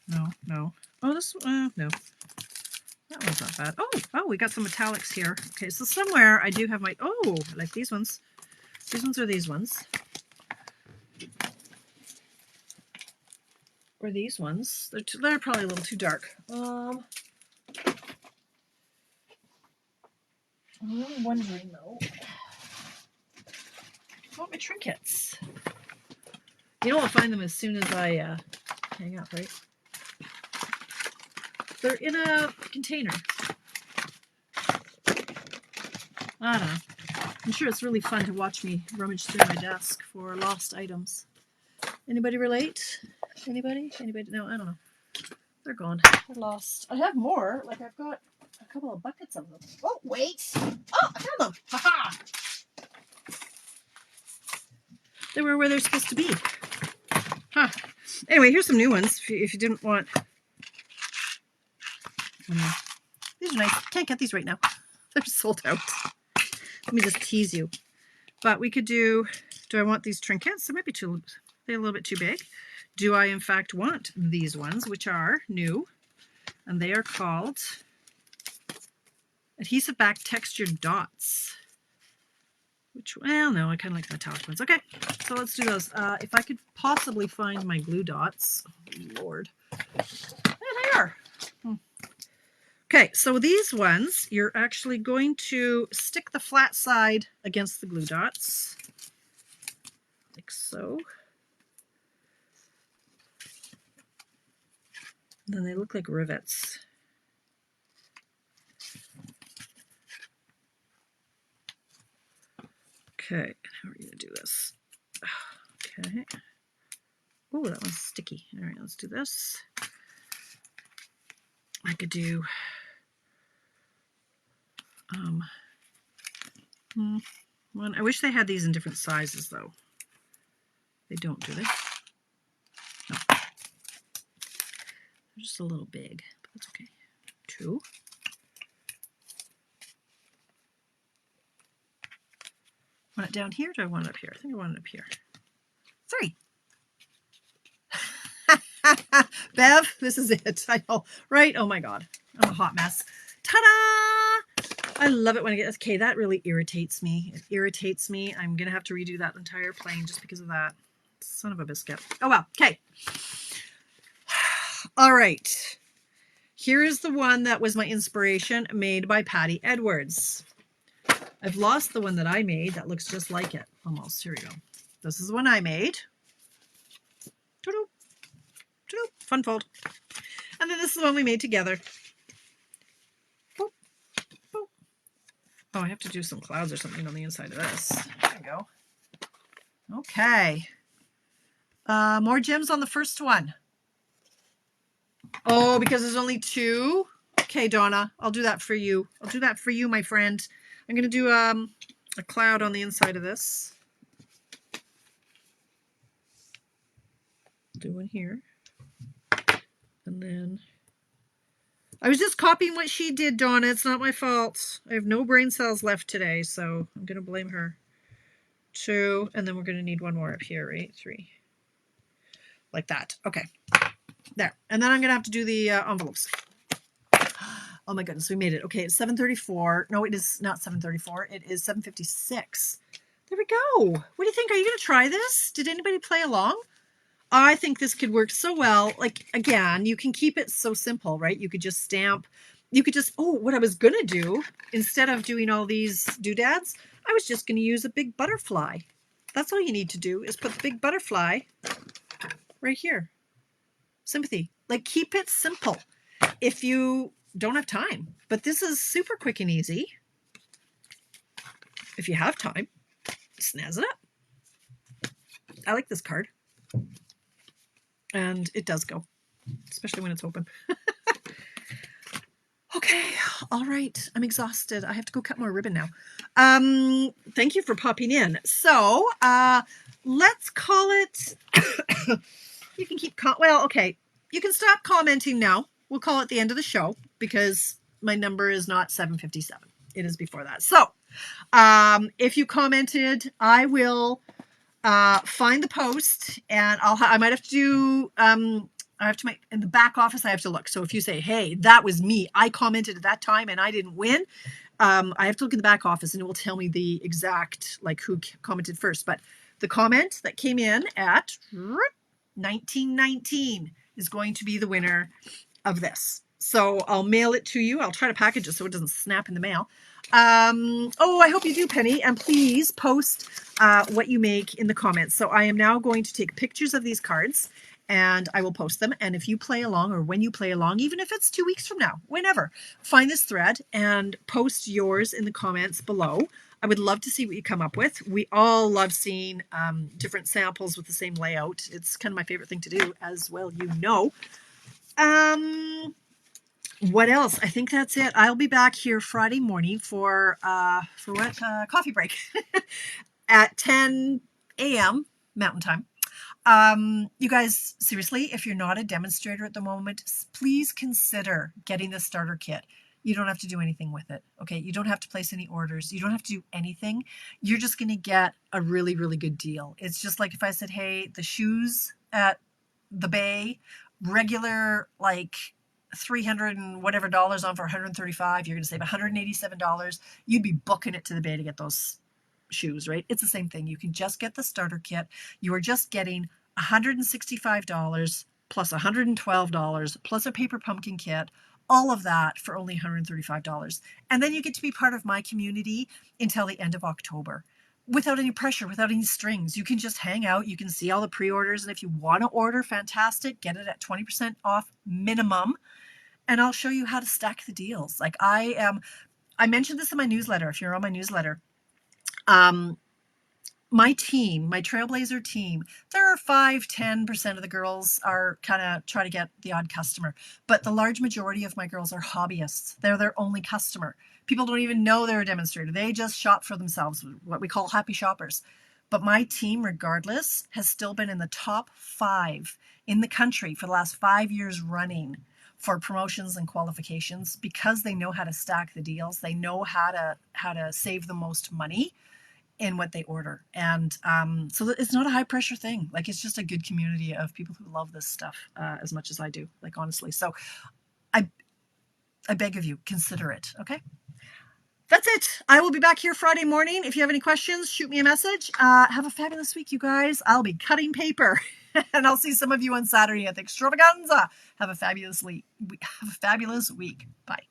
No, no. Oh, this no. That one's not bad. Oh, we got some metallics here. Okay, so somewhere I do have my, oh, I like these ones. These ones are these ones. Or these ones. They're probably a little too dark. I'm really wondering though. I want my trinkets. You know, I'll find them as soon as I hang up, right? They're in a container. I don't know. I'm sure it's really fun to watch me rummage through my desk for lost items. Anybody relate? Anybody? Anybody? No, I don't know. They're gone. They're lost. I have more. Like I've got a couple of buckets of them. Oh, wait. Oh, I found them. Ha-ha. They were where they're supposed to be. Huh. Anyway, here's some new ones if you didn't want. These are nice. Can't get these right now. They're sold out. Let me just tease you. But we could do I want these trinkets? They might be they're a little bit too big. Do I in fact want these ones, which are new, and they are called adhesive back textured dots. Which, well, no, I kind of like the metallic ones. Okay, so let's do those. If I could possibly find my glue dots. Oh, Lord. There they are. Okay, so these ones, you're actually going to stick the flat side against the glue dots, like so. Then they look like rivets. Okay, how are we going to do this? Okay. Oh, that one's sticky. All right, let's do this. I could do one. I wish they had these in different sizes though. They don't, do they? No. They're just a little big, but that's okay. 2. Want it down here or do I want it up here? I think I want it up here. 3. Bev, this is it. I know, right? Oh my God. I'm a hot mess. Ta-da! I love it when I get, okay, that really irritates me. It irritates me. I'm going to have to redo that entire plane just because of that. Son of a biscuit. Oh well, okay. All right. Here is the one that was my inspiration, made by Patty Edwards. I've lost the one that I made that looks just like it, almost. Here we go. This is the one I made. Fun fold. And then this is the one we made together. Boop, boop. Oh, I have to do some clouds or something on the inside of this. There we go. Okay. More gems on the first one. Oh, because there's only 2? Okay, Donna, I'll do that for you. I'll do that for you, my friend. I'm going to do a cloud on the inside of this. Do one here. And then I was just copying what she did, Donna. It's not my fault. I have no brain cells left today, so I'm going to blame her. 2, and then we're going to need one more up here, right? 3. Like that. Okay. There. And then I'm going to have to do the envelopes. Oh my goodness, we made it. Okay, it's 7:34. No, it is not 7:34. It is 7:56. There we go. What do you think? Are you going to try this? Did anybody play along? I think this could work so well. Like, again, you can keep it so simple, right? You could just stamp. You could just, oh, what I was going to do, instead of doing all these doodads, I was just going to use a big butterfly. That's all you need to do is put the big butterfly right here. Sympathy. Like, keep it simple if you don't have time. But this is super quick and easy. If you have time, snazz it up. I like this card. And it does go, especially when it's open. Okay, all right. I'm exhausted. I have to go cut more ribbon now. Thank you for popping in. So let's call it, you can keep, well, okay. You can stop commenting now. We'll call it the end of the show because my number is not 757. It is before that. So if you commented, I will find the post, and I might have to do, I have to make, in the back office, I have to look. So if you say, hey, that was me, I commented at that time and I didn't win, I have to look in the back office and it will tell me the exact, like, who commented first. But the comment that came in at 1919 is going to be the winner of this. So I'll mail it to you. I'll try to package it so it doesn't snap in the mail. Oh, I hope you do, Penny. And please post what you make in the comments. So I am now going to take pictures of these cards and I will post them. And if you play along, or when you play along, even if it's 2 weeks from now, whenever, find this thread and post yours in the comments below. I would love to see what you come up with. We all love seeing different samples with the same layout. It's kind of my favorite thing to do, as well, you know. What else? I think that's it. I'll be back here Friday morning for what? Coffee break at 10 a.m. Mountain Time. You guys, seriously, if you're not a demonstrator at the moment, please consider getting the starter kit. You don't have to do anything with it. Okay. You don't have to place any orders. You don't have to do anything. You're just going to get a really, really good deal. It's just like if I said, hey, the shoes at the Bay, regular, like $300 and whatever dollars on for $135, you're going to save $187. You'd be booking it to the Bay to get those shoes, right? It's the same thing. You can just get the starter kit. You are just getting $165 plus $112 plus a paper pumpkin kit, all of that for only $135. And then you get to be part of my community until the end of October without any pressure, without any strings. You can just hang out. You can see all the pre-orders. And if you want to order, fantastic. Get it at 20% off minimum. And I'll show you how to stack the deals. Like I mentioned this in my newsletter. If you're on my newsletter, my team, my Trailblazer team, there are 5-10% of the girls are kind of try to get the odd customer, but the large majority of my girls are hobbyists. They're their only customer. People don't even know they're a demonstrator. They just shop for themselves, what we call happy shoppers. But my team, regardless, has still been in the top 5 in the country for the last 5 years running for promotions and qualifications because they know how to stack the deals. They know how to save the most money in what they order. And so it's not a high pressure thing. Like, it's just a good community of people who love this stuff as much as I do, like, honestly. So I beg of you, consider it. Okay. That's it. I will be back here Friday morning. If you have any questions, shoot me a message. Have a fabulous week, you guys. I'll be cutting paper and I'll see some of you on Saturday at the extravaganza. Have a fabulous week. Bye.